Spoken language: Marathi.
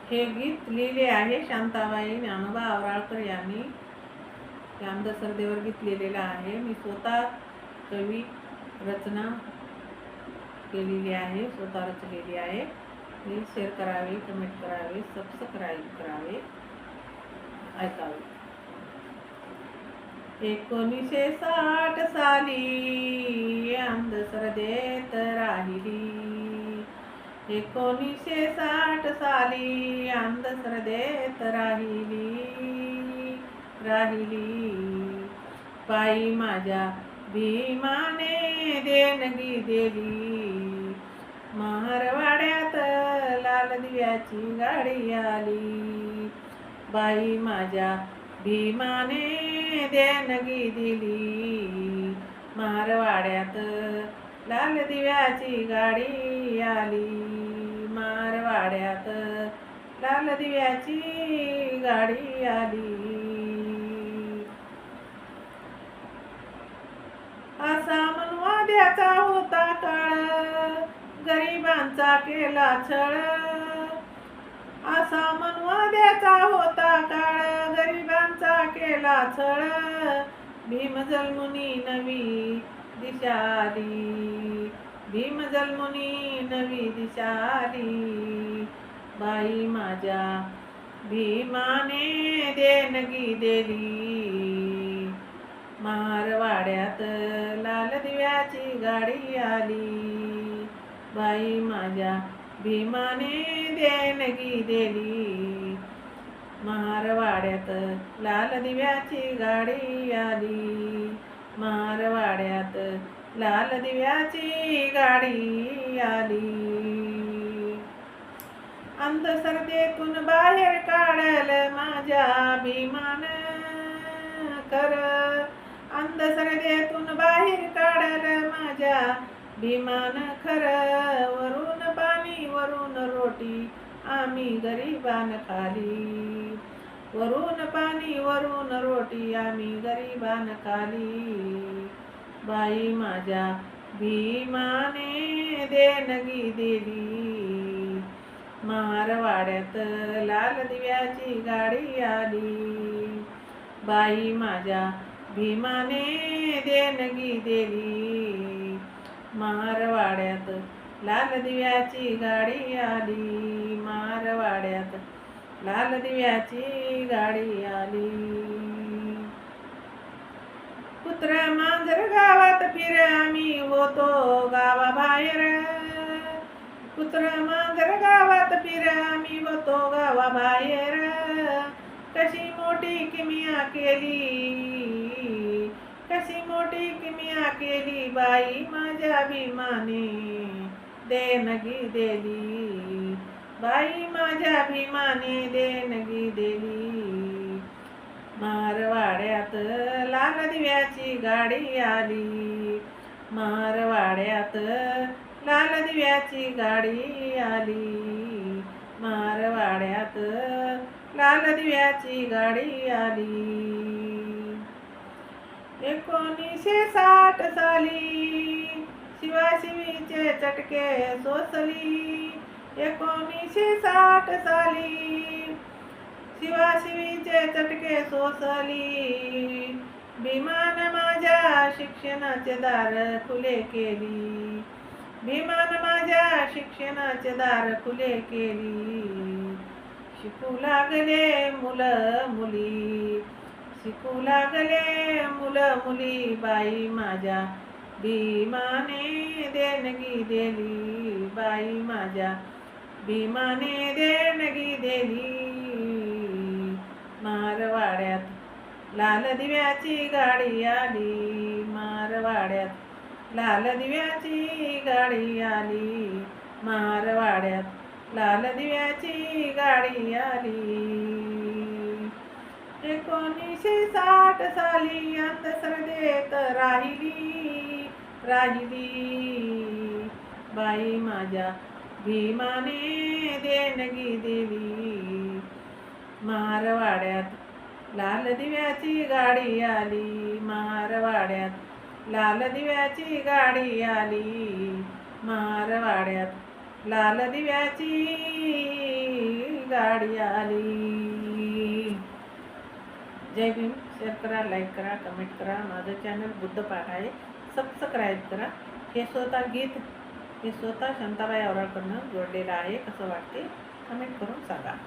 हे गीत लिहिले आहे शांताबाई ज्ञानोबा आवराळकर यांनी. रामदास सरदेवर गीत लिहिलेलं आहे. मी स्वतः कवी रचना केलेली आहे, स्वतः रचलेली आहे. प्लीज शेअर करावे, कमेंट करावे, सबस्क्राईब करावे, ऐकावे. 1960 साली अंधश्रद्धेत राहिली. 1960 साली अंधश्रद्धेत राहिली. पायी माझ्या भीमाने देणगी दिली. महारवाड्यात लाल दिव्याची गाडी आली. बाई माझ्या भीमाने देणगी दिली. मारवाड्यात लाल दिव्याची गाडी आली. मारवाड्यात लाल दिव्याची गाडी आली. असा मनवाद्याचा होता काळ, गरिबांचा केला छळ. असा मनवाद्याचा होता काळ, गरिबांचा केला छळ. भीम जन्मुनी नवी दिशा आली. भीम जन्मुनी नवी दिशा आली. बाई माझ्या भीमाने देणगी दिली. मारवाड्यात लाल दिव्याची गाडी आली. बाई माझ्या भीमाने देणगी दिली. मारवाड्यात लाल दिव्याची गाडी आली. मारवाड्यात लाल दिव्याची गाडी आली. अंधश्रद्धेतून बाहेर काढलं माझ्या भीमान कर. अंधश्रद्धेतून बाहेर काढलं माझ्या भीमान खर. वरून पाणी वरून रोटी आम्ही गरिबान खाली. वरून पाणी वरून रोटी आम्ही गरिबान खाली. बाई माझ्या भीमाने देणगी दिली. मारवाड्यात लाल दिव्याची गाडी आली. बाई माझ्या भीमाने देणगी दिली. मारवाड्यात लाल दिव्याची गाडी आली. मारवाड्यात लाल दिव्याची गाडी आली. कुत्र मांजर गावात फिर आम्ही होतो गावाबाहेर. कुत्र मांजर गावात फिर आम्ही होतो गावाबाहेर. कशी मोठी किमिया केली, कशी मोठी किमिया केली. बाई माझ्या भीमाने देणगी दिली. बाई माझ्या भीमाने देणगी दिली. मारवाड्यात लाल दिव्याची गाडी आली. मारवाड्यात लाल दिव्याची गाडी आली. मारवाड्यात लाल दिव्याची गाडी आली. 1960 साली शिवाशिवीचे चटके सोसली. 1960 साली शिवाशिवीचे चटके सोसली. भीमान माझ्या शिक्षणाचे दार खुले केली. भीमान माझ्या शिक्षणाचे दार खुले केली. शिकू लागले मुलं मुली, शिकू लागले मुलं मुली. बाई माझ्या भीमाने देणगी दिली. बाई माझ्या भीमाने देणगी दिली. मारवाड्यात लाल दिव्याची गाडी आली. मारवाड्यात लाल दिव्याची गाडी आली. मारवाड्यात लाल दिव्याची गाडी आली. 1960 साली अंधश्रद्धेत राहिली. बाई माझ्या भीमाने देणगी दिली. मारवाड्यात लाल दिव्याची गाडी आली. मारवाड्यात लाल दिव्याची गाडी आली. मारवाड्यात लाल दिव्याची गाडी आली. जय भीम. शेअर करा, लाईक करा, कमेंट करा. माझं चॅनल बुद्धपाठ आहे, सबस्क्राईब करा. हे स्वतः शांताबाई आवराळकडनं जोडलेलं आहे. कसं वाटते कमेंट करून सांगा.